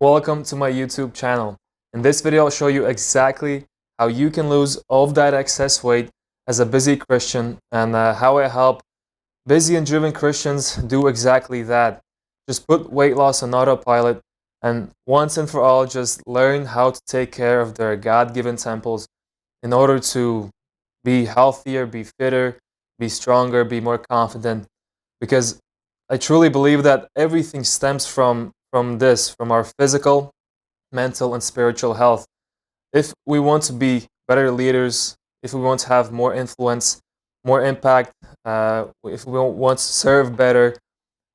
Welcome to my YouTube channel. In this video, I'll show you exactly how you can lose all of that excess weight as a busy Christian and how I help busy and driven Christians do exactly that. Just put weight loss on autopilot and once and for all, just learn how to take care of their God-given temples in order to be healthier, be fitter, be stronger, be more confident. Because I truly believe that everything stems from our physical, mental, and spiritual health. If we want to be better leaders, if we want to have more influence, more impact, if we want to serve better,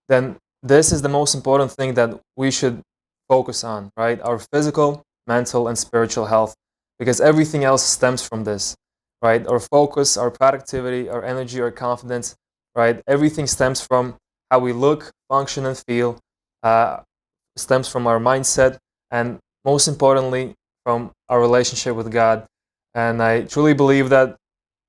then this is the most important thing that we should focus on, right? Our physical, mental, and spiritual health, because everything else stems from this, right? Our focus, our productivity, our energy, our confidence, right? Everything stems from how we look, function, and feel, uh, stems from our mindset, and most importantly, from our relationship with God. And I truly believe that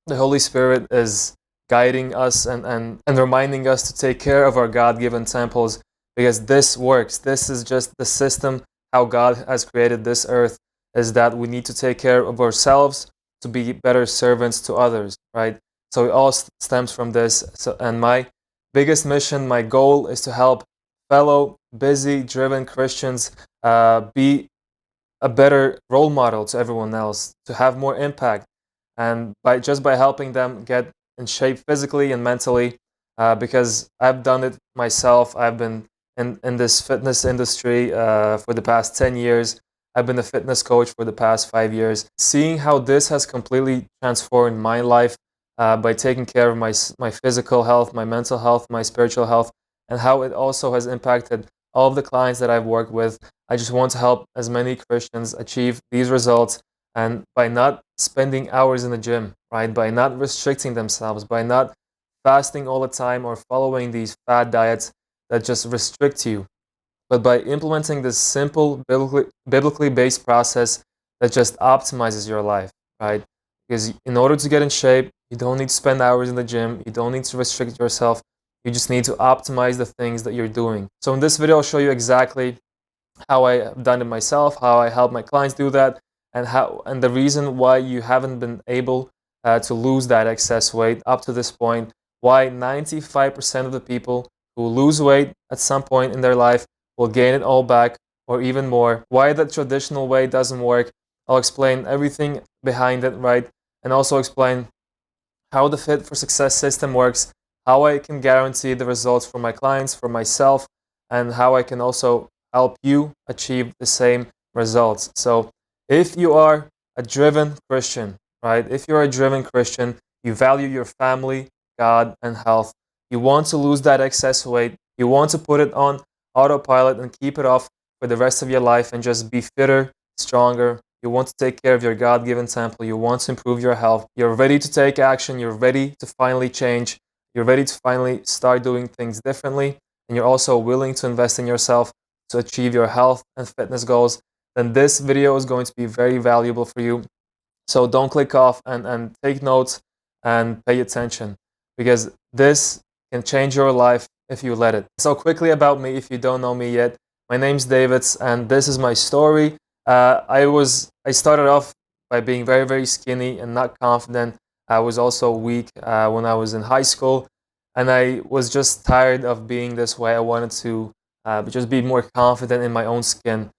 the Holy Spirit is guiding us and reminding us to take care of our God given temples because this works. This is just the system how God has created this earth is that we need to take care of ourselves to be better servants to others, right? So it all stems from this. And my biggest mission, my goal is to help fellow busy, driven Christians be a better role model to everyone else, to have more impact, and by helping them get in shape physically and mentally, because I've done it myself. I've been in this fitness industry for the past 10 years. I've been a fitness coach for the past 5 years. Seeing how this has completely transformed my life by taking care of my physical health, my mental health, my spiritual health, and how it also has impacted all of the clients that I've worked with. I just want to help as many Christians achieve these results, and by not spending hours in the gym, right? By not restricting themselves, by not fasting all the time or following these fad diets that just restrict you, but by implementing this simple biblically based process that just optimizes your life, right? Because in order to get in shape, you don't need to spend hours in the gym, you don't need to restrict yourself, you just need to optimize the things that you're doing. So in this video, I'll show you exactly how I have done it myself, how I help my clients do that, and the reason why you haven't been able to lose that excess weight up to this point, why 95% of the people who lose weight at some point in their life will gain it all back or even more, why the traditional way doesn't work. I'll explain everything behind it, right? And also explain how the Fit for Success system works, how I can guarantee the results for my clients, for myself, and how I can also help you achieve the same results. So, if you are a driven Christian, right? If you're a driven Christian, you value your family, God, and health. You want to lose that excess weight. You want to put it on autopilot and keep it off for the rest of your life and just be fitter, stronger. You want to take care of your God given temple. You want to improve your health. You're ready to take action. You're ready to finally change. You're ready to finally start doing things differently. And you're also willing to invest in yourself to achieve your health and fitness goals. Then this video is going to be very valuable for you. So don't click off and take notes and pay attention because this can change your life if you let it. So quickly about me, if you don't know me yet, my name's Davids and this is my story. I started off by being very, very skinny and not confident. I was also weak when I was in high school, and I was just tired of being this way. I wanted to just be more confident in my own skin.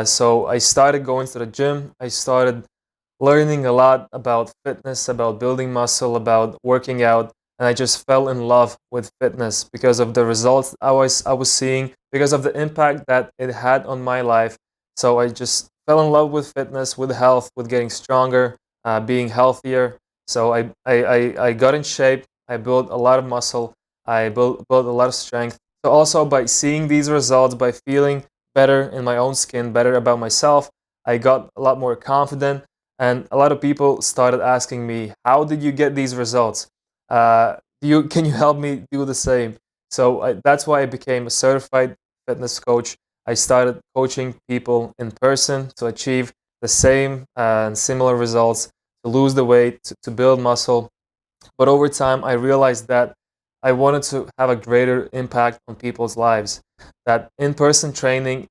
So I started going to the gym. I started learning a lot about fitness, about building muscle, about working out, and I just fell in love with fitness because of the results I was seeing, because of the impact that it had on my life. So I just fell in love with fitness, with health, with getting stronger, being healthier. So I got in shape. I built a lot of muscle. I built a lot of strength. So also by seeing these results, by feeling better in my own skin, better about myself, I got a lot more confident, and a lot of people started asking me, "How did you get these results? Can you help me do the same?" So that's why I became a certified fitness coach. I started coaching people in person to achieve the same and similar results, to lose the weight, to build muscle. But over time, I realized that I wanted to have a greater impact on people's lives. That in person training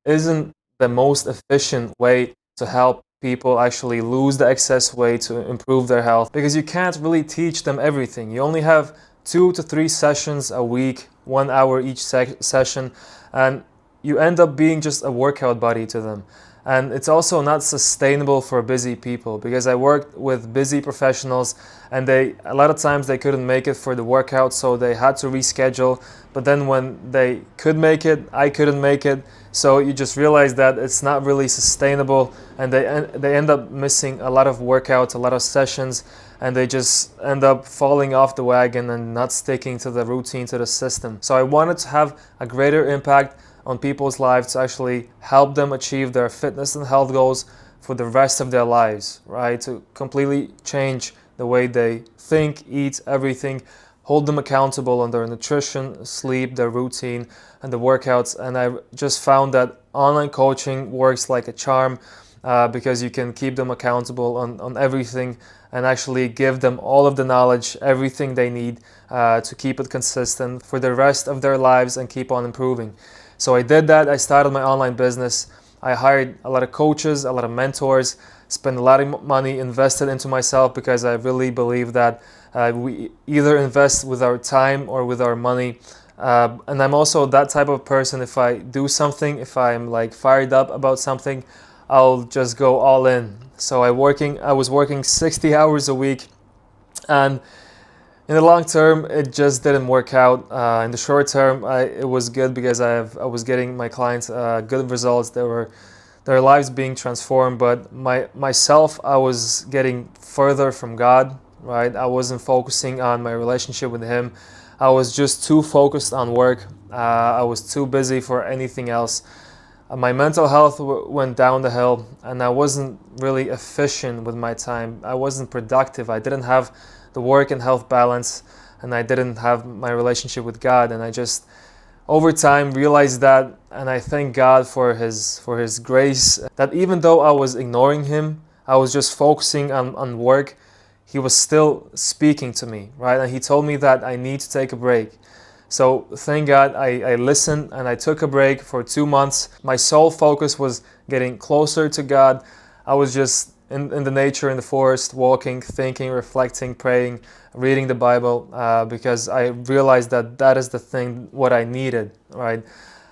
isn't the most efficient way to help people actually lose the excess weight to improve their health, because you can't really teach them everything. You only have 2 to 3 sessions a week, 1 hour each session, and you end up being just a workout buddy to them. And it's also not sustainable for busy people, because I worked with busy professionals and a lot of times they couldn't make it for the workout, so they had to reschedule. But then when they could make it, I couldn't make it. So you just realize that it's not really sustainable, and they end up missing a lot of workouts, a lot of sessions, and they just end up falling off the wagon and not sticking to the routine, to the system. So I wanted to have a greater impact on people's lives, to actually help them achieve their fitness and health goals for the rest of their lives, right? To completely change the way they think, eat, everything, hold them accountable on their nutrition, sleep, their routine, and the workouts. And I just found that online coaching works like a charm, because you can keep them accountable on everything and actually give them all of the knowledge, everything they need to keep it consistent for the rest of their lives and keep on improving. So I did that. I started my online business. I hired a lot of coaches, a lot of mentors, spent a lot of money, invested into myself, because I really believe that we either invest with our time or with our money. And I'm also that type of person. If I do something, if I'm like fired up about something, I'll just go all in. So I was working 60 hours a week, and in the long term, it just didn't work out. In the short term, it was good, because I was getting my clients good results. Their lives being transformed. But myself, I was getting further from God, right? I wasn't focusing on my relationship with Him. I was just too focused on work. I was too busy for anything else. My mental health went down the hill, and I wasn't really efficient with my time. I wasn't productive. I didn't have the work and health balance, and I didn't have my relationship with God. And I just over time realized that, and I thank God for his grace, that even though I was ignoring Him, I was just focusing on work, He was still speaking to me, right? And He told me that I need to take a break. So thank God I listened, and I took a break for 2 months. My sole focus was getting closer to God. I was just in the nature, in the forest, walking, thinking, reflecting, praying, reading the Bible, because I realized that that is the thing, what I needed, right?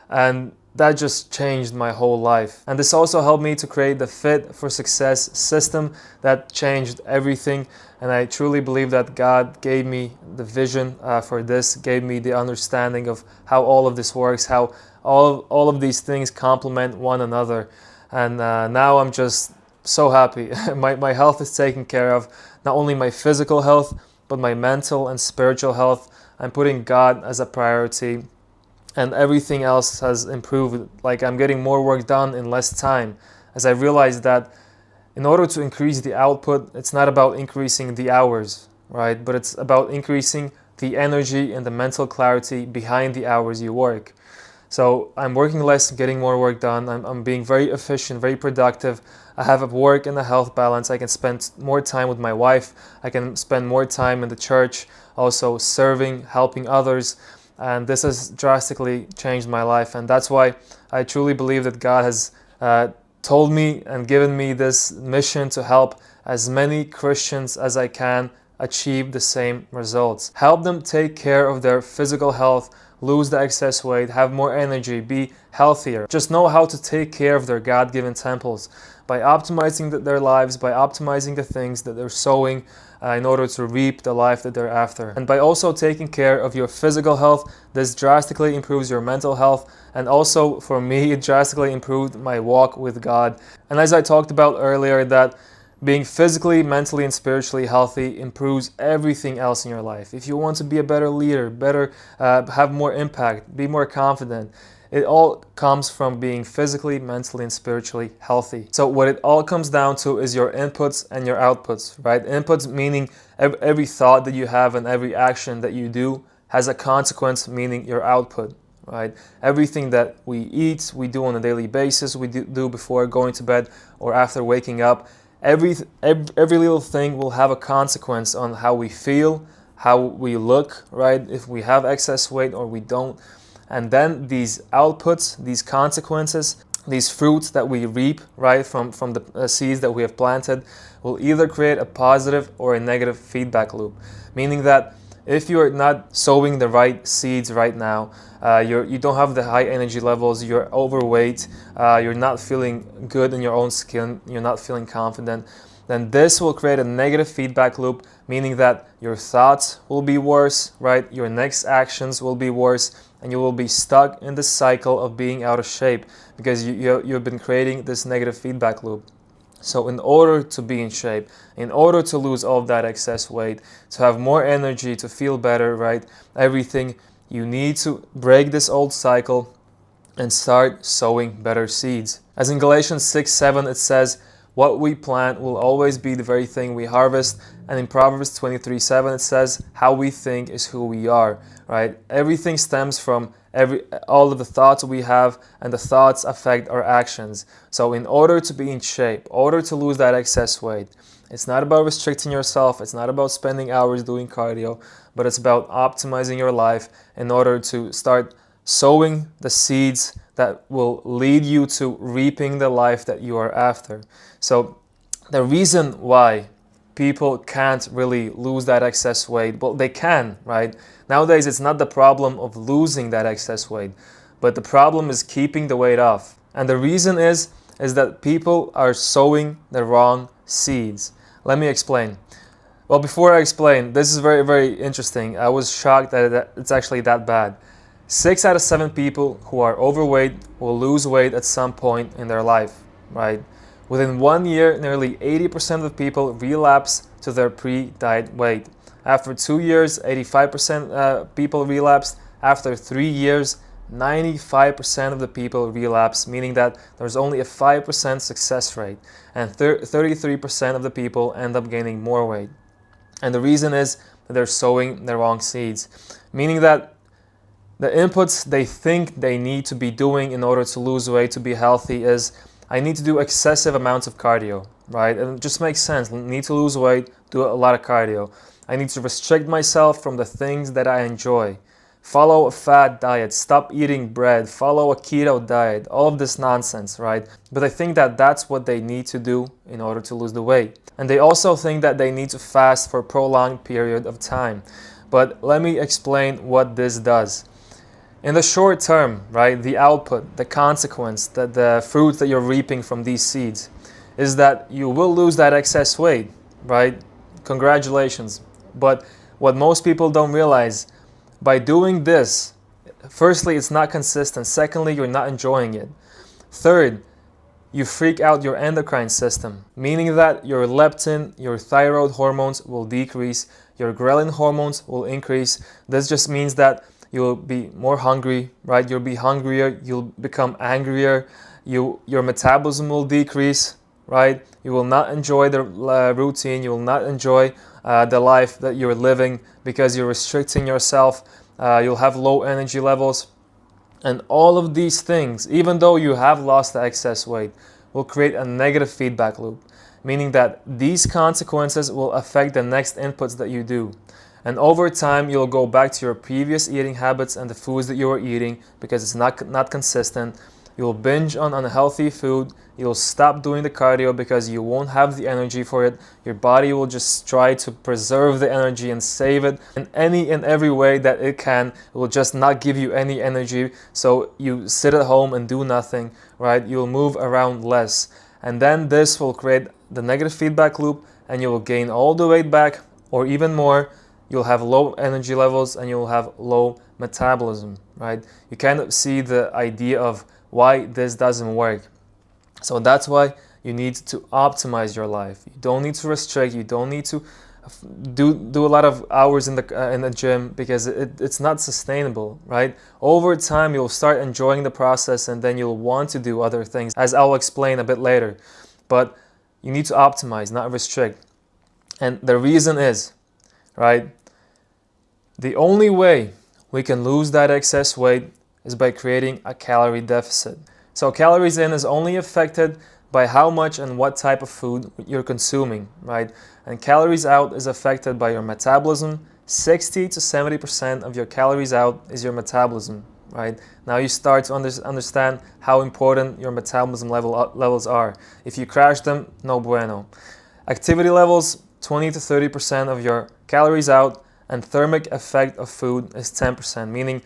And that just changed my whole life. And this also helped me to create the Fit for Success system that changed everything. And I truly believe that God gave me the vision for this, gave me the understanding of how all of this works, how all of these things complement one another. And now I'm just so happy. My health is taken care of, not only my physical health, but my mental and spiritual health. I'm putting God as a priority, and everything else has improved. Like, I'm getting more work done in less time, as I realized that in order to increase the output, it's not about increasing the hours, right? But it's about increasing the energy and the mental clarity behind the hours you work. So I'm working less, getting more work done. I'm being very efficient, very productive. I have a work and a health balance. I can spend more time with my wife. I can spend more time in the church, also serving, helping others. And this has drastically changed my life. And that's why I truly believe that God has told me and given me this mission to help as many Christians as I can achieve the same results. Help them take care of their physical health, lose the excess weight, have more energy, be healthier. Just know how to take care of their God-given temples by optimizing their lives, by optimizing the things that they're sowing in order to reap the life that they're after. And by also taking care of your physical health, this drastically improves your mental health. And also for me, it drastically improved my walk with God. And as I talked about earlier, that being physically, mentally, and spiritually healthy improves everything else in your life. If you want to be a better leader, have more impact, be more confident, it all comes from being physically, mentally, and spiritually healthy. So what it all comes down to is your inputs and your outputs, right? Inputs meaning every thought that you have and every action that you do has a consequence, meaning your output, right? Everything that we eat, we do on a daily basis, we do before going to bed or after waking up, every little thing will have a consequence on how we feel, how we look, right? If we have excess weight or we don't. And then these outputs, these consequences, these fruits that we reap, right, from the seeds that we have planted, will either create a positive or a negative feedback loop. Meaning that if you're not sowing the right seeds right now, you don't have the high energy levels, you're overweight, you're not feeling good in your own skin, you're not feeling confident, then this will create a negative feedback loop, meaning that your thoughts will be worse, right? Your next actions will be worse, and you will be stuck in the cycle of being out of shape because you've been creating this negative feedback loop. So in order to be in shape, in order to lose all of that excess weight, to have more energy, to feel better, right? Everything, you need to break this old cycle and start sowing better seeds. As in Galatians 6:7 it says, what we plant will always be the very thing we harvest. And in Proverbs 23:7 it says, how we think is who we are, right? Everything stems from all of the thoughts we have, and the thoughts affect our actions. So in order to be in shape, in order to lose that excess weight, it's not about restricting yourself, it's not about spending hours doing cardio, but it's about optimizing your life in order to start sowing the seeds that will lead you to reaping the life that you are after. So the reason why people can't really lose that excess weight, well, they can, right? Nowadays, it's not the problem of losing that excess weight, but the problem is keeping the weight off. And the reason is that people are sowing the wrong seeds. Let me explain. Well, before I explain, this is very, very interesting. I was shocked that it's actually that bad. 6 out of 7 people who are overweight will lose weight at some point in their life, right? Within 1 year, nearly 80% of people relapse to their pre-diet weight. After 2 years, 85% people relapse. After 3 years, 95% of the people relapse, meaning that there's only a 5% success rate, and 33% of the people end up gaining more weight. And the reason is that they're sowing the wrong seeds, meaning that the inputs they think they need to be doing in order to lose weight, to be healthy, is I need to do excessive amounts of cardio, right? And it just makes sense. I need to lose weight, do a lot of cardio. I need to restrict myself from the things that I enjoy. Follow a fat diet, stop eating bread, follow a keto diet, all of this nonsense, right? But I think that that's what they need to do in order to lose the weight. And they also think that they need to fast for a prolonged period of time. But let me explain what this does. In the short term, right, the output, the consequence, the fruit that you're reaping from these seeds is that you will lose that excess weight, right? Congratulations. But what most people don't realize, by doing this, firstly, it's not consistent. Secondly, you're not enjoying it. Third, you freak out your endocrine system, meaning that your leptin, your thyroid hormones will decrease, your ghrelin hormones will increase. This just means that you'll be more hungry, right? You'll be hungrier, you'll become angrier, your metabolism will decrease, right? You will not enjoy the routine, you will not enjoy the life that you're living because you're restricting yourself. You'll have low energy levels. And all of these things, even though you have lost the excess weight, will create a negative feedback loop, meaning that these consequences will affect the next inputs that you do. And over time, you'll go back to your previous eating habits and the foods that you were eating because it's not consistent. You'll binge on unhealthy food. You'll stop doing the cardio because you won't have the energy for it. Your body will just try to preserve the energy and save it in any and every way that it can. It will just not give you any energy. So you sit at home and do nothing, right? You'll move around less. And then this will create the negative feedback loop, and you will gain all the weight back or even more. You'll have low energy levels and you'll have low metabolism, right? You kind of see the idea of why this doesn't work. So that's why you need to optimize your life. You don't need to restrict. You don't need to do a lot of hours in the gym because it's not sustainable, right? Over time, you'll start enjoying the process and then you'll want to do other things, as I'll explain a bit later. But you need to optimize, not restrict. And the reason is, right, the only way we can lose that excess weight is by creating a calorie deficit. So calories in is only affected by how much and what type of food you're consuming, right? And calories out is affected by your metabolism. 60 to 70% of your calories out is your metabolism, right? Now you start to understand how important your metabolism levels are. If you crash them, no bueno. Activity levels, 20 to 30% of your calories out, and thermic effect of food is 10%, meaning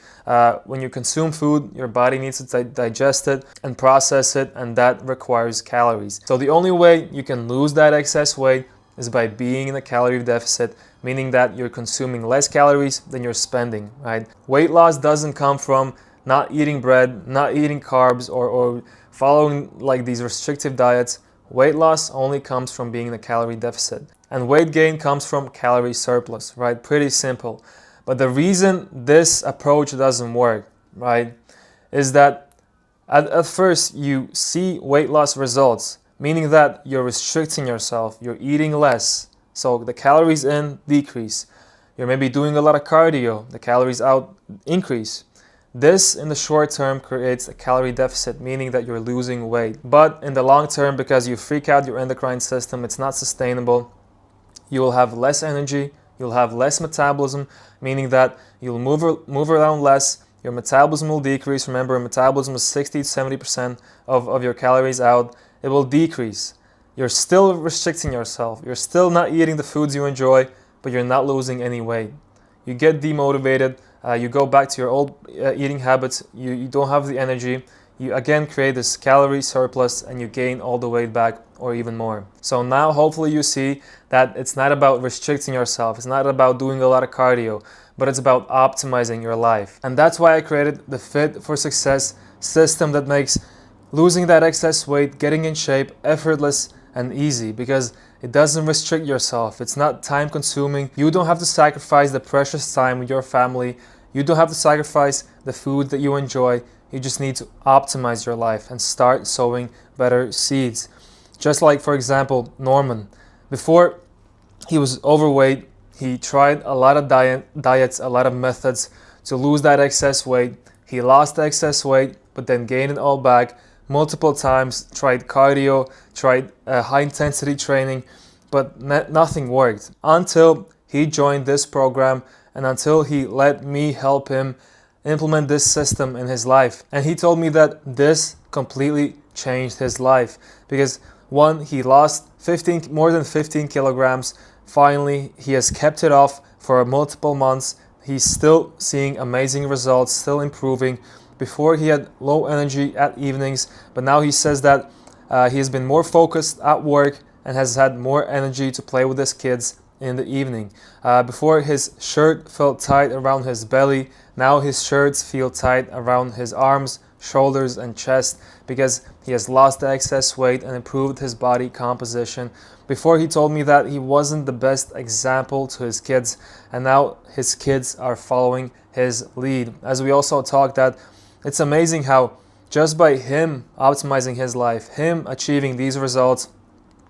when you consume food, your body needs to digest it and process it, and that requires calories. So the only way you can lose that excess weight is by being in a calorie deficit, meaning that you're consuming less calories than you're spending, right? Weight loss doesn't come from not eating bread, not eating carbs, or following like these restrictive diets. Weight loss only comes from being in a calorie deficit. And weight gain comes from calorie surplus, right? Pretty simple. But the reason this approach doesn't work, right, is that at first you see weight loss results, meaning that you're restricting yourself, you're eating less, so the calories in decrease. You're maybe doing a lot of cardio, the calories out increase. This in the short term creates a calorie deficit, meaning that you're losing weight. But in the long term, because you freak out your endocrine system, it's not sustainable. You will have less energy, you'll have less metabolism, meaning that you'll move around less, your metabolism will decrease. Remember, metabolism is 60 to 70% of your calories out. It will decrease. You're still restricting yourself. You're still not eating the foods you enjoy, but you're not losing any weight. You get demotivated. You go back to your old eating habits. You don't have the energy. You again create this calorie surplus and you gain all the weight back or even more. So now hopefully you see that it's not about restricting yourself. It's not about doing a lot of cardio, but it's about optimizing your life. And that's why I created the Fit for Success system that makes losing that excess weight, getting in shape, effortless and easy, because it doesn't restrict yourself. It's not time consuming. You don't have to sacrifice the precious time with your family. You don't have to sacrifice the food that you enjoy. You just need to optimize your life and start sowing better seeds. Just like, for example, Norman. Before he was overweight, he tried a lot of diets, a lot of methods to lose that excess weight. He lost the excess weight, but then gained it all back multiple times, tried cardio, tried high intensity training, but nothing worked until he joined this program and until he let me help him implement this system in his life. And he told me that this completely changed his life because one, he lost more than 15 kilograms. Finally, he has kept it off for multiple months. He's still seeing amazing results, still improving. Before he had low energy at evenings, but now he says that he has been more focused at work and has had more energy to play with his kids in the evening. Before his shirt felt tight around his belly, now his shirts feel tight around his arms, shoulders and chest because he has lost the excess weight and improved his body composition. Before he told me that he wasn't the best example to his kids, and now his kids are following his lead. As we also talked that it's amazing how just by him optimizing his life, him achieving these results,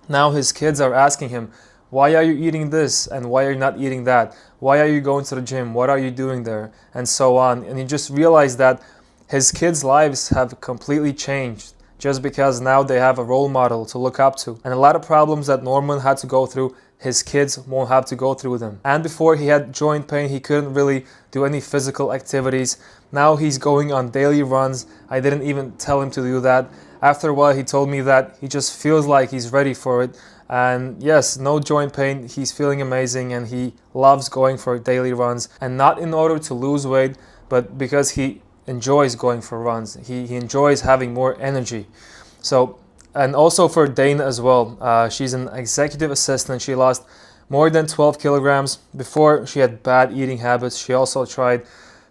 now his kids are asking him, why are you eating this and why are you not eating that? Why are you going to the gym? What are you doing there? And so on. And you just realize that his kids' lives have completely changed just because now they have a role model to look up to. And a lot of problems that Norman had to go through, his kids won't have to go through them. And before he had joint pain, he couldn't really do any physical activities. Now he's going on daily runs. I didn't even tell him to do that. After a while, he told me that he just feels like he's ready for it. And yes, no joint pain, he's feeling amazing and he loves going for daily runs. And not in order to lose weight, but because he enjoys going for runs. He enjoys having more energy. So, and also for Dana as well. She's an executive assistant. She lost more than 12 kilograms. Before, she had bad eating habits. She also tried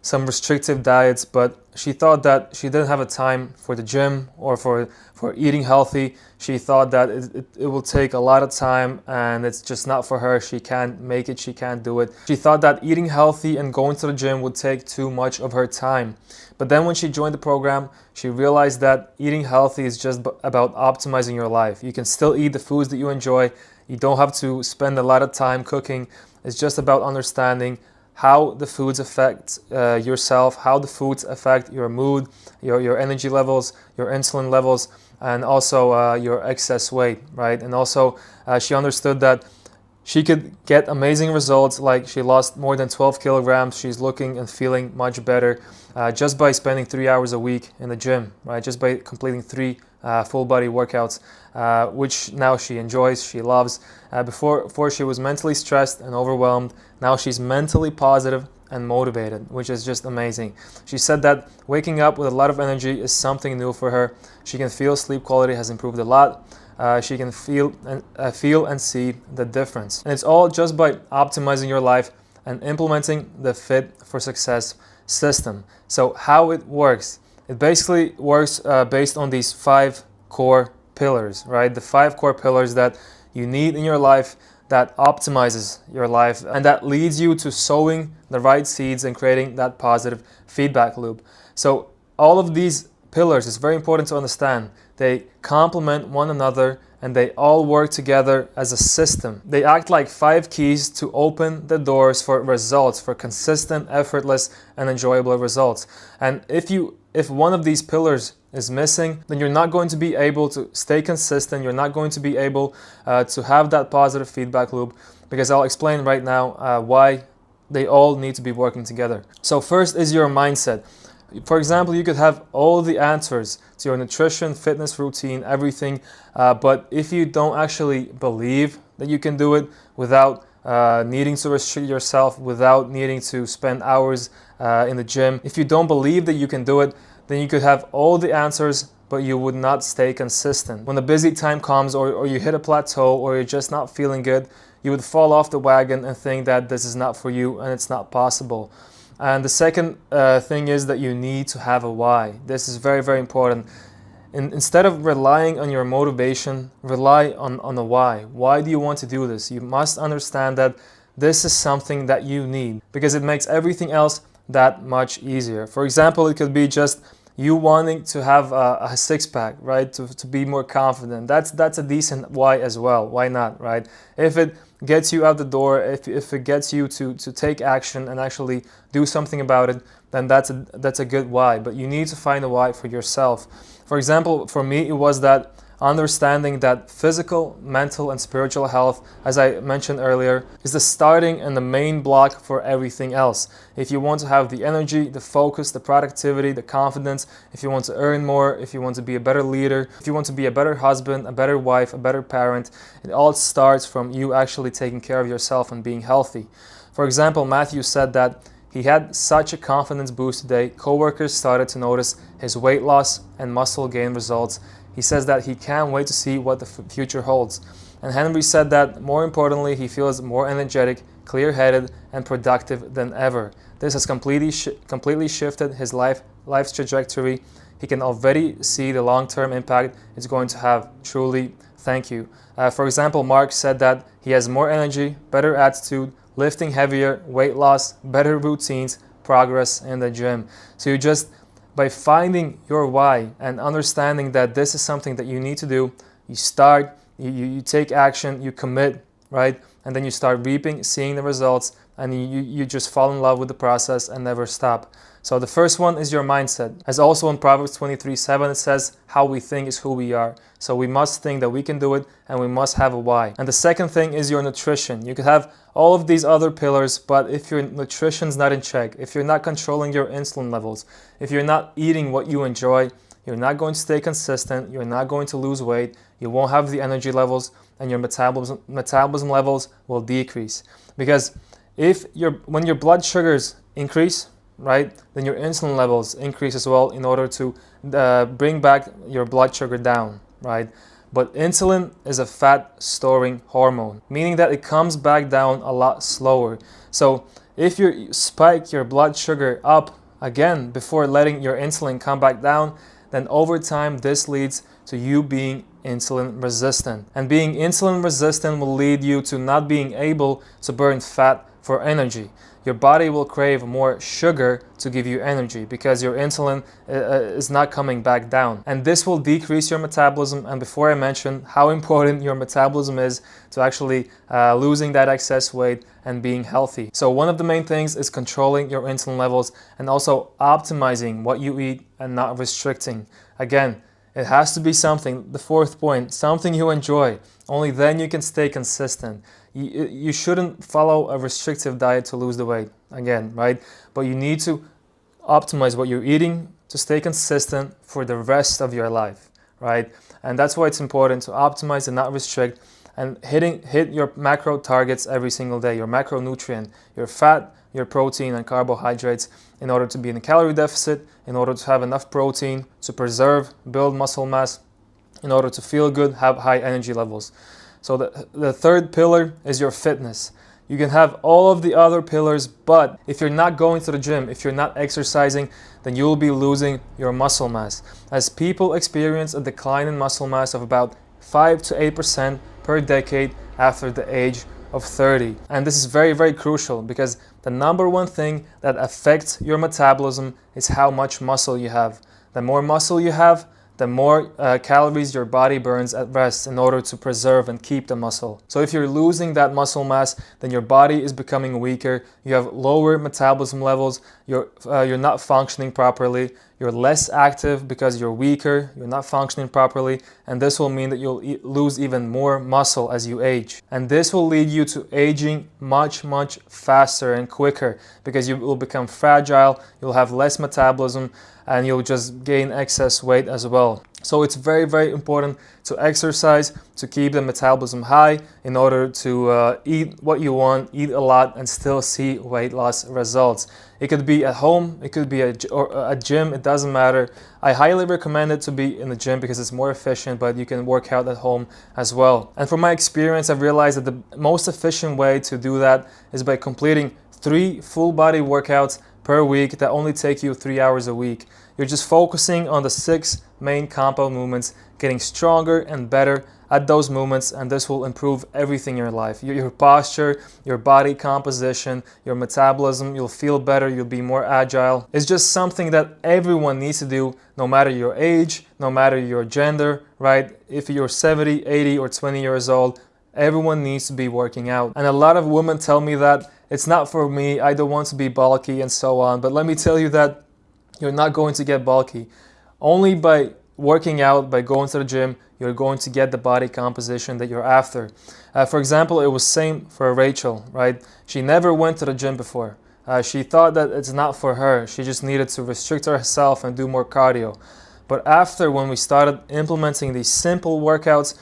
some restrictive diets, but she thought that she didn't have a time for the gym or for eating healthy. She thought that it will take a lot of time and it's just not for her. She can't make it, she can't do it. She thought that eating healthy and going to the gym would take too much of her time. But then when she joined the program, she realized that eating healthy is just about optimizing your life. You can still eat the foods that you enjoy. You don't have to spend a lot of time cooking. It's just about understanding how the foods affect yourself, how the foods affect your mood, your energy levels, your insulin levels, and also your excess weight, right? And also she understood that she could get amazing results, like she lost more than 12 kilograms. She's looking and feeling much better just by spending 3 hours a week in the gym, right? Just by completing 3 full body workouts, which now she enjoys, she loves. Before she was mentally stressed and overwhelmed. Now she's mentally positive and motivated, which is just amazing. She said that waking up with a lot of energy is something new for her. She can feel sleep quality has improved a lot. She can feel and see the difference. And it's all just by optimizing your life and implementing the Fit for Success system. So how it works? It basically works based on these 5 core pillars, right? The 5 core pillars that you need in your life, that optimizes your life, and that leads you to sowing the right seeds and creating that positive feedback loop. So all of these pillars, it's very important to understand, they complement one another and they all work together as a system. They act like 5 keys to open the doors for results, for consistent, effortless, and enjoyable results. And if one of these pillars is missing, then you're not going to be able to stay consistent. You're not going to be able to have that positive feedback loop, because I'll explain right now why they all need to be working together. So first is your mindset. For example, you could have all the answers to your nutrition, fitness routine, everything, but if you don't actually believe that you can do it without needing to restrict yourself, without needing to spend hours in the gym, if you don't believe that you can do it, then you could have all the answers, but you would not stay consistent. When the busy time comes, or you hit a plateau, or you're just not feeling good, you would fall off the wagon and think that this is not for you and it's not possible. And the second thing is that you need to have a why. This is very, very important. Instead of relying on your motivation, rely on the why. Why do you want to do this? You must understand that this is something that you need, because it makes everything else that much easier. For example, it could be just you wanting to have a six-pack, right? To be more confident. That's a decent why as well. Why not, right? If it gets you out the door, if it gets you to take action and actually do something about it, then that's a good why. But you need to find a why for yourself. For example, for me, it was that understanding that physical, mental, and spiritual health, as I mentioned earlier, is the starting and the main block for everything else. If you want to have the energy, the focus, the productivity, the confidence, if you want to earn more, if you want to be a better leader, if you want to be a better husband, a better wife, a better parent, it all starts from you actually taking care of yourself and being healthy. For example, Matthew said that he had such a confidence boost today. Coworkers started to notice his weight loss and muscle gain results. He says that he can't wait to see what the future holds. And Henry said that, more importantly, he feels more energetic, clear-headed, and productive than ever. This has completely shifted his life's trajectory. He can already see the long-term impact it's going to have. Truly, thank you. For example, Mark said that he has more energy, better attitude, lifting heavier, weight loss, better routines, progress in the gym. So by finding your why and understanding that this is something that you need to do, you start, you take action, you commit, right? And then you start reaping, seeing the results, and you just fall in love with the process and never stop. So the first one is your mindset. As also in Proverbs 23:7, it says, how we think is who we are. So we must think that we can do it, and we must have a why. And the second thing is your nutrition. You could have all of these other pillars, but if your nutrition's not in check, if you're not controlling your insulin levels, if you're not eating what you enjoy, you're not going to stay consistent, you're not going to lose weight, you won't have the energy levels, and your metabolism levels will decrease. Because when your blood sugars increase, right, then your insulin levels increase as well in order to bring back your blood sugar down, right? But insulin is a fat storing hormone, meaning that it comes back down a lot slower. So if you spike your blood sugar up again before letting your insulin come back down, then over time this leads to you being insulin resistant. And being insulin resistant will lead you to not being able to burn fat for energy. Your body will crave more sugar to give you energy because your insulin is not coming back down. And this will decrease your metabolism. And before I mentioned how important your metabolism is to actually losing that excess weight and being healthy. So one of the main things is controlling your insulin levels and also optimizing what you eat and not restricting. Again, It has to be something, the fourth point, something you enjoy. Only then you can stay consistent. You shouldn't follow a restrictive diet to lose the weight, again, right? But you need to optimize what you're eating to stay consistent for the rest of your life, right? And that's why it's important to optimize and not restrict, and hit your macro targets every single day, your macronutrient, your fat, your protein and carbohydrates, in order to be in a calorie deficit, in order to have enough protein to preserve, build muscle mass, in order to feel good, have high energy levels. So the third pillar is your fitness. You can have all of the other pillars, but if you're not going to the gym, if you're not exercising, then you will be losing your muscle mass. As people experience a decline in muscle mass of about 5 to 8% per decade after the age of 30. And this is very, very crucial, because the number one thing that affects your metabolism is how much muscle you have. The more muscle you have, the more calories your body burns at rest in order to preserve and keep the muscle. So if you're losing that muscle mass, then your body is becoming weaker, you have lower metabolism levels, you're not functioning properly, you're less active because you're weaker, you're not functioning properly, and this will mean that you'll lose even more muscle as you age. And this will lead you to aging much, much faster and quicker, because you will become fragile, you'll have less metabolism, and you'll just gain excess weight as well. So it's very, very important to exercise, to keep the metabolism high, in order to eat what you want, eat a lot, and still see weight loss results. It could be at home, it could be a gym, it doesn't matter. I highly recommend it to be in the gym because it's more efficient, but you can work out at home as well. And from my experience, I've realized that the most efficient way to do that is by completing 3 full body workouts per week that only take you 3 hours a week. You're just focusing on the 6 main compound movements, getting stronger and better at those movements, and this will improve everything in your life. Your posture, your body composition, your metabolism, you'll feel better, you'll be more agile. It's just something that everyone needs to do, no matter your age, no matter your gender, right? If you're 70, 80 or 20 years old, everyone needs to be working out. And a lot of women tell me that it's not for me, I don't want to be bulky and so on. But let me tell you that you're not going to get bulky. Only by working out, by going to the gym, you're going to get the body composition that you're after. For example, it was same for Rachel, right? She never went to the gym before. She thought that it's not for her. She just needed to restrict herself and do more cardio. But after, when we started implementing these simple workouts,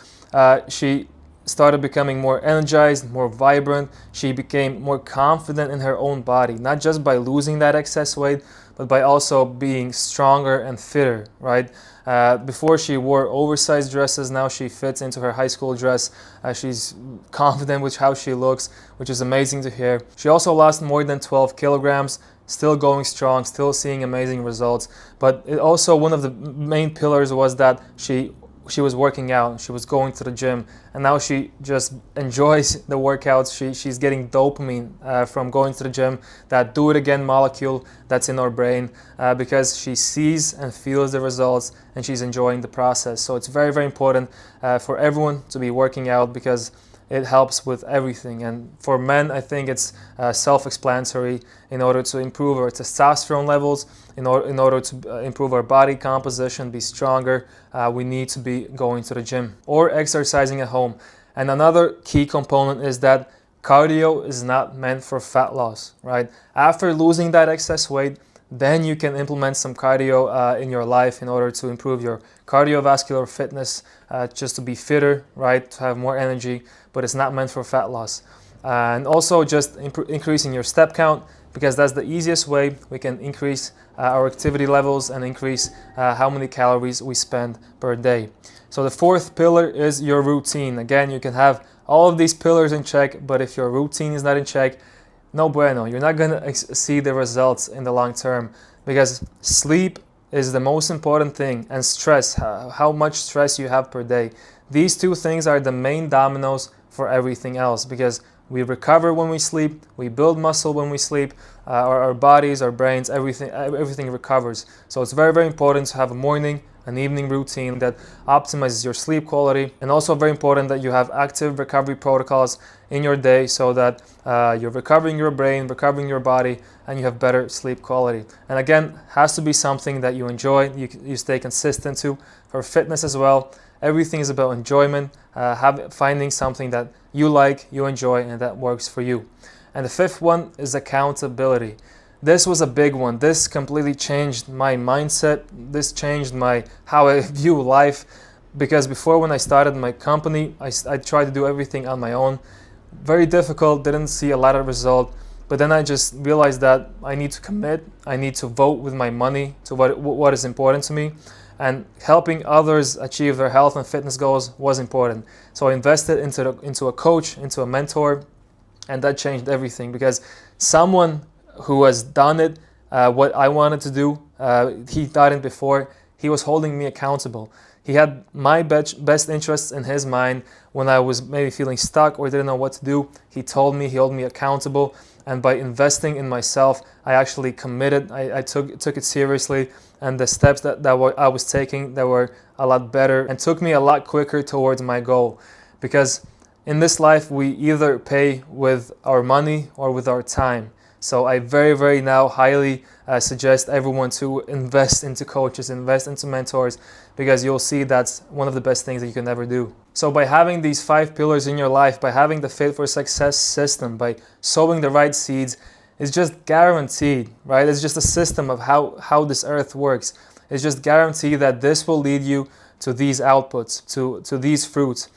she started becoming more energized, more vibrant. She became more confident in her own body, not just by losing that excess weight, but by also being stronger and fitter, right? Before she wore oversized dresses, now she fits into her high school dress. She's confident with how she looks, which is amazing to hear. She also lost more than 12 kilograms, still going strong, still seeing amazing results. But it also, one of the main pillars was that she was working out, she was going to the gym, and now she just enjoys the workouts. She's getting dopamine from going to the gym, that do it again molecule that's in our brain, because she sees and feels the results and she's enjoying the process. So it's very, very important for everyone to be working out, because it helps with everything. And for men, I think it's self-explanatory. In order to improve our testosterone levels, in order to improve our body composition, be stronger, we need to be going to the gym or exercising at home. And another key component is that cardio is not meant for fat loss, right? After losing that excess weight, then you can implement some cardio in your life in order to improve your cardiovascular fitness, just to be fitter, right? To have more energy, but it's not meant for fat loss. And also just increasing your step count, because that's the easiest way we can increase our activity levels and increase how many calories we spend per day. So the fourth pillar is your routine. Again, you can have all of these pillars in check, but if your routine is not in check, no bueno. You're not going to see the results in the long term, because sleep is the most important thing, and stress, how much stress you have per day. These two things are the main dominoes for everything else, because we recover when we sleep, we build muscle when we sleep, our bodies, our brains, everything recovers. So it's very, very important to have a morning, an evening routine that optimizes your sleep quality. And also very important that you have active recovery protocols in your day so that you're recovering your brain, recovering your body, and you have better sleep quality. And again, has to be something that you enjoy, you stay consistent to. For fitness as well, everything is about enjoyment, finding something that you like, you enjoy, and that works for you. And the fifth one is accountability. This was a big one. This completely changed my mindset. This changed how I view life, because before, when I started my company, I tried to do everything on my own. Very difficult, didn't see a lot of result. But then I just realized that I need to commit. I need to vote with my money to what is important to me. And helping others achieve their health and fitness goals was important. So I invested into a coach, into a mentor, and that changed everything, because someone who has done it, what I wanted to do, he done it before. He was holding me accountable. He had my best interests in his mind when I was maybe feeling stuck or didn't know what to do. He told me, he held me accountable. And by investing in myself, I actually committed. I took it seriously. And the steps that I was taking, that were a lot better and took me a lot quicker towards my goal. Because in this life, we either pay with our money or with our time. So I very now highly suggest everyone to invest into coaches, invest into mentors, because you'll see that's one of the best things that you can ever do. So by having these 5 pillars in your life, by having the Fit for Success system, by sowing the right seeds, it's just guaranteed, right? It's just a system of how this earth works. It's just guaranteed that this will lead you to these outputs, to these fruits.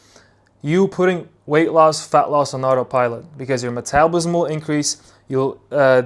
You putting weight loss, fat loss on autopilot, because your metabolism will increase. You'll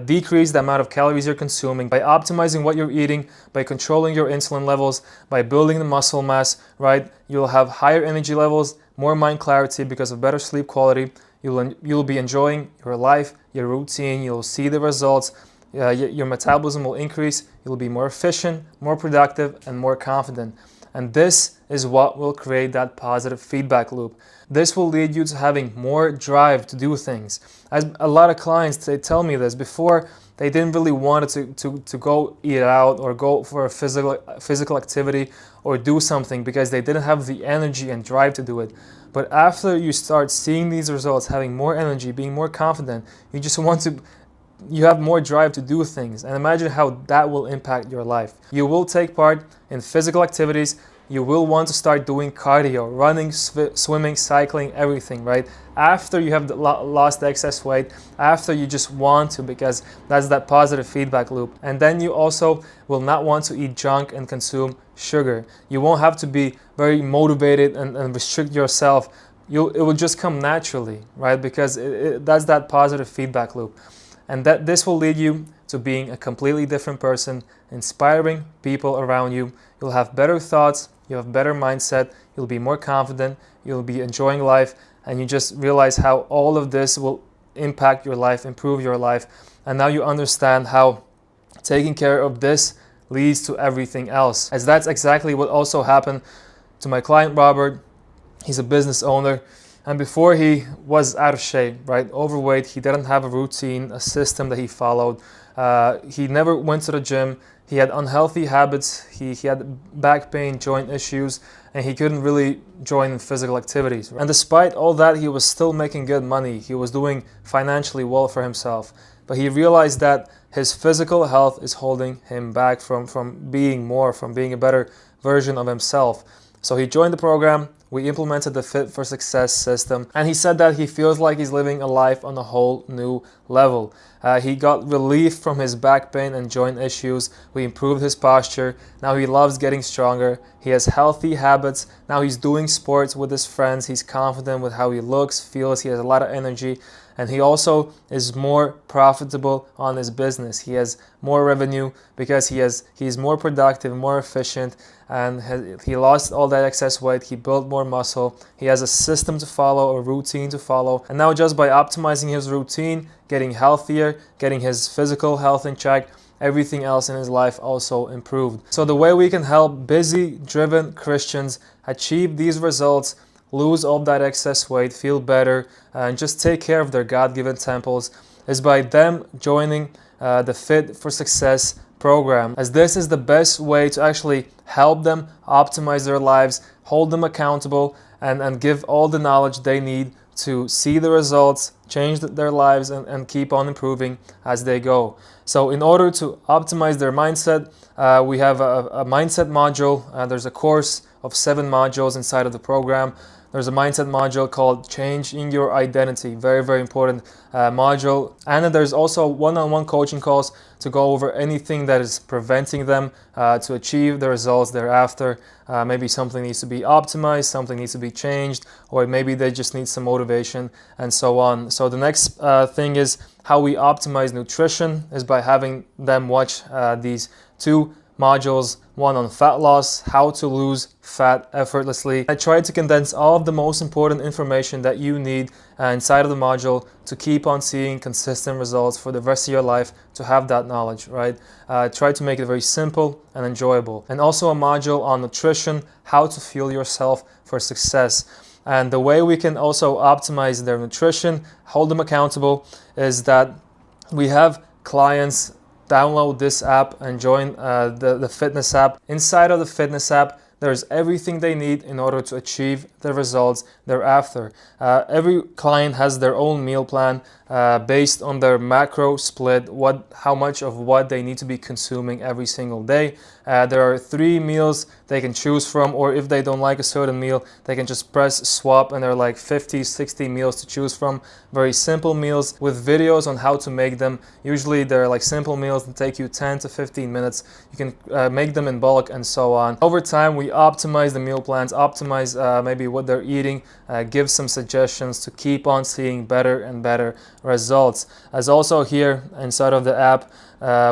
decrease the amount of calories you're consuming by optimizing what you're eating, by controlling your insulin levels, by building the muscle mass, right? You'll have higher energy levels, more mind clarity because of better sleep quality. You'll be enjoying your life, your routine. You'll see the results. Your metabolism will increase. You'll be more efficient, more productive, and more confident. And this is what will create that positive feedback loop. This will lead you to having more drive to do things. As a lot of clients, they tell me this, before they didn't really want to go eat out or go for a physical activity or do something because they didn't have the energy and drive to do it. But after you start seeing these results, having more energy, being more confident, you have more drive to do things. And imagine how that will impact your life. You will take part in physical activities. You will want to start doing cardio, running, swimming, cycling, everything, right? After you have lost the excess weight, after you just want to, because that's that positive feedback loop. And then you also will not want to eat junk and consume sugar. You won't have to be very motivated and restrict yourself. It will just come naturally, right? Because that's that positive feedback loop. And this will lead you to being a completely different person, inspiring people around you. You'll have better thoughts, you'll have better mindset, you'll be more confident, you'll be enjoying life, and you just realize how all of this will impact your life, improve your life. And now you understand how taking care of this leads to everything else. As that's exactly what also happened to my client, Robert. He's a business owner. And before, he was out of shape, right? Overweight. He didn't have a routine, a system that he followed. He never went to the gym. He had unhealthy habits. He had back pain, joint issues, and he couldn't really join in physical activities. And despite all that, he was still making good money. He was doing financially well for himself. But he realized that his physical health is holding him back from being a better version of himself. So he joined the program. We implemented the Fit for Success system, and he said that he feels like he's living a life on a whole new level. He got relief from his back pain and joint issues. We improved his posture. Now he loves getting stronger. He has healthy habits. Now he's doing sports with his friends. He's confident with how he looks, feels. He has a lot of energy. And he also is more profitable on his business. He has more revenue because he's more productive, more efficient, and he lost all that excess weight. He built more muscle. He has a system to follow, a routine to follow. And now just by optimizing his routine, getting healthier, getting his physical health in check, everything else in his life also improved. So the way we can help busy, driven Christians achieve these results, lose all that excess weight, feel better, and just take care of their God-given temples, is by them joining the Fit for Success program, as this is the best way to actually help them optimize their lives, hold them accountable, and give all the knowledge they need to see the results, change their lives, and keep on improving as they go. So in order to optimize their mindset, we have a mindset module. There's a course of 7 modules inside of the program. There's a mindset module called Changing Your Identity, very, very important module. And then there's also one-on-one coaching calls to go over anything that is preventing them to achieve the results thereafter. Maybe something needs to be optimized, something needs to be changed, or maybe they just need some motivation and so on. So the next thing is how we optimize nutrition is by having them watch these 2 modules, one on fat loss, how to lose fat effortlessly. I tried to condense all of the most important information that you need inside of the module to keep on seeing consistent results for the rest of your life, to have that knowledge, right? Try to make it very simple and enjoyable. And also a module on nutrition, how to fuel yourself for success. And the way we can also optimize their nutrition, hold them accountable, is that we have clients download this app and join the fitness app. Inside of the fitness app, there's everything they need in order to achieve the results thereafter. Every client has their own meal plan based on their macro split, how much of what they need to be consuming every single day. There are 3 meals they can choose from, or if they don't like a certain meal, they can just press swap, and there are like 50, 60 meals to choose from. Very simple meals with videos on how to make them. Usually they're like simple meals that take you 10 to 15 minutes. You can make them in bulk and so on. Over time, we optimize the meal plans, optimize maybe what they're eating, give some suggestions to keep on seeing better and better results. As also here inside of the app,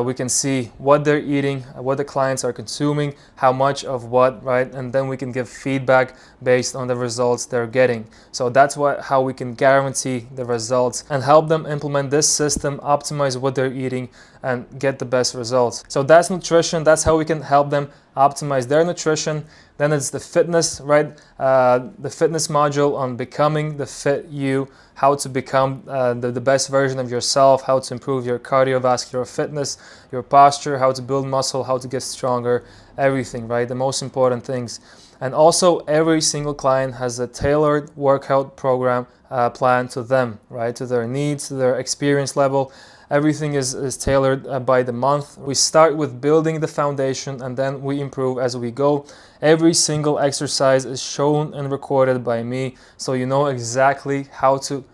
we can see what they're eating, what the clients are consuming, how much of what, right? And then we can give feedback based on the results they're getting. So that's how we can guarantee the results and help them implement this system, optimize what they're eating, and get the best results. So that's nutrition. That's how we can help them optimize their nutrition. Then it's the fitness, right? The fitness module on becoming the fit you, how to become the best version of yourself, how to improve your cardiovascular fitness, your posture, how to build muscle, how to get stronger, everything, right? The most important things. And also every single client has a tailored workout program plan to them, right? To their needs, to their experience level. Everything is tailored by the month. We start with building the foundation and then we improve as we go. Every single exercise is shown and recorded by me, so you know exactly how to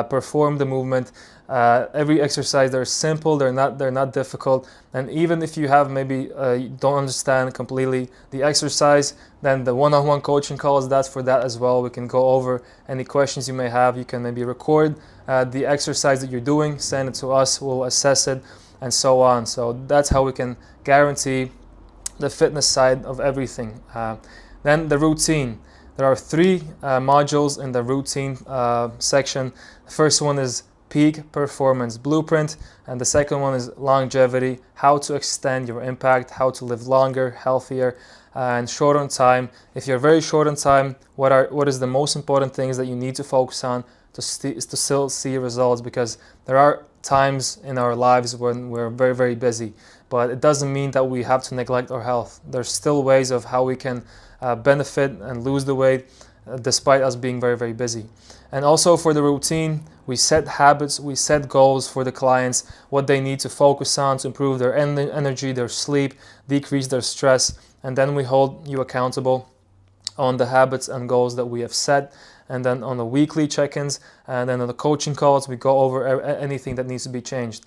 perform the movement. Every exercise, they're simple, they're not difficult. And even if you have maybe you don't understand completely the exercise, then the one-on-one coaching calls, that's for that as well. We can go over any questions you may have. You can maybe record the exercise that you're doing, send it to us, we'll assess it, and so on. So that's how we can guarantee the fitness side of everything. Then the routine. There are 3 modules in the routine section. The first one is Peak Performance Blueprint, and the second one is Longevity, how to extend your impact, how to live longer, healthier, and short on time. If you're very short on time, what is the most important things that you need to focus on to still see results? Because there are times in our lives when we're very, very busy, but it doesn't mean that we have to neglect our health. There's still ways of how we can benefit and lose the weight despite us being very, very busy. And also for the routine, we set habits, we set goals for the clients, what they need to focus on to improve their energy, their sleep, decrease their stress, and then we hold you accountable on the habits and goals that we have set. And then on the weekly check-ins and then on the coaching calls, we go over anything that needs to be changed.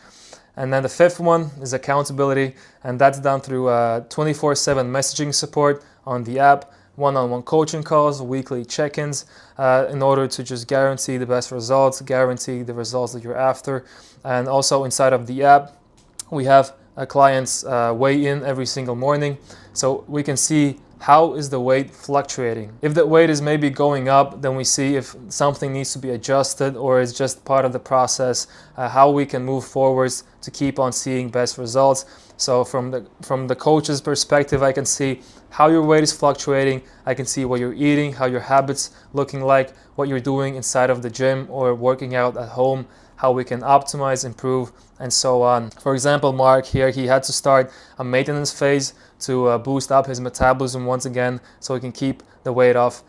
And then the 5th one is accountability, and that's done through 24/7 messaging support on the app, one-on-one coaching calls, weekly check-ins, in order to just guarantee the best results, guarantee the results that you're after. And also inside of the app, we have clients weigh in every single morning, so we can see how is the weight fluctuating. If the weight is maybe going up, then we see if something needs to be adjusted or is just part of the process, how we can move forwards to keep on seeing best results. So from the coach's perspective, I can see how your weight is fluctuating. I can see what you're eating, how your habits looking like, what you're doing inside of the gym or working out at home, how we can optimize, improve, and so on. For example, Mark here, he had to start a maintenance phase to boost up his metabolism once again so he can keep the weight off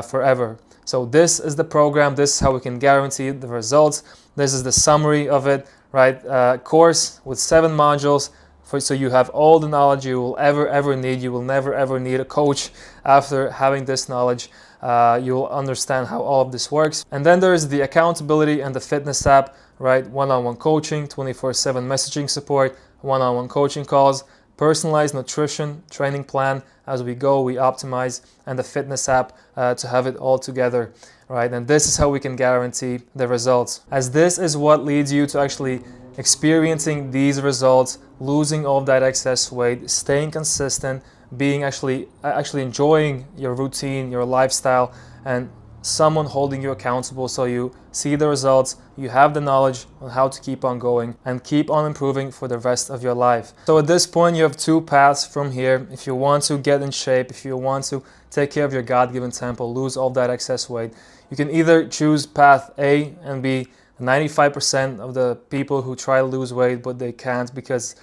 forever. So this is the program. This is how we can guarantee the results. This is the summary of it, right? Course with 7 modules. So you have all the knowledge you will ever need. You will never ever need a coach after having this knowledge. You will understand how all of this works. And then there is the accountability and the fitness app, right? One-on-one coaching, 24/7 messaging support, one-on-one coaching calls, personalized nutrition training plan. As we go, we optimize, and the fitness app to have it all together, right? And this is how we can guarantee the results, as this is what leads you to actually experiencing these results, losing all of that excess weight, staying consistent, being actually enjoying your routine, your lifestyle, and someone holding you accountable so you see the results, you have the knowledge on how to keep on going and keep on improving for the rest of your life. So at this point you have 2 paths from here. If you want to get in shape, if you want to take care of your God-given temple, lose all that excess weight, you can either choose path A and be 95% of the people who try to lose weight but they can't, because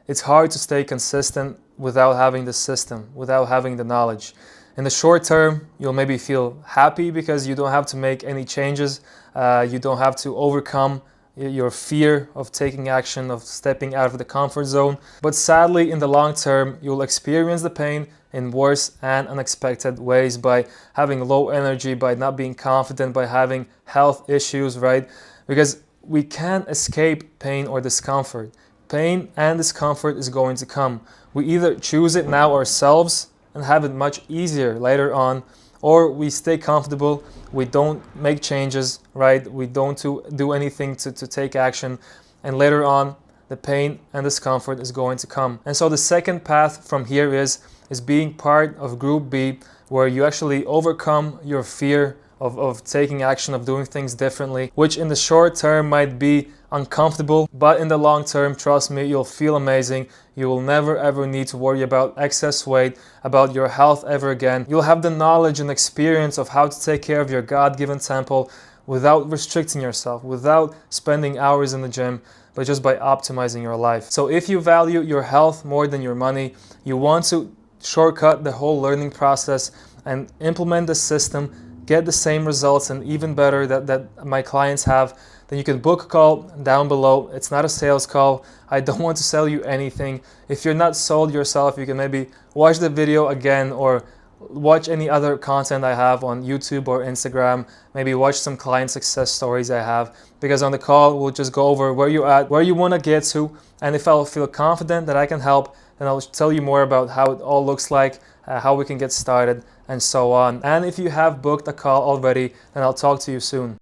it's hard to stay consistent without having the system, without having the knowledge. In the short term, you'll maybe feel happy because you don't have to make any changes. You don't have to overcome your fear of taking action, of stepping out of the comfort zone. But sadly, in the long term, you'll experience the pain in worse and unexpected ways by having low energy, by not being confident, by having health issues, right? Because we can't escape pain or discomfort. Pain and discomfort is going to come. We either choose it now ourselves and have it much easier later on, or we stay comfortable, we don't make changes, right? We don't do anything to take action, and later on the pain and discomfort is going to come. And so the second path from here is being part of group B, where you actually overcome your fear of taking action, of doing things differently, which in the short term might be uncomfortable, but in the long term, trust me, you'll feel amazing. You will never ever need to worry about excess weight, about your health ever again. You'll have the knowledge and experience of how to take care of your God-given temple without restricting yourself, without spending hours in the gym, but just by optimizing your life. So if you value your health more than your money, you want to shortcut the whole learning process and implement the system, get the same results and even better that my clients have, then you can book a call down below. It's not a sales call. I don't want to sell you anything. If you're not sold yourself, you can maybe watch the video again or watch any other content I have on YouTube or Instagram. Maybe watch some client success stories I have, because on the call we'll just go over where you're at, where you want to get to, and if I'll feel confident that I can help, then I'll tell you more about how it all looks like, how we can get started, and so on. And if you have booked a call already, then I'll talk to you soon.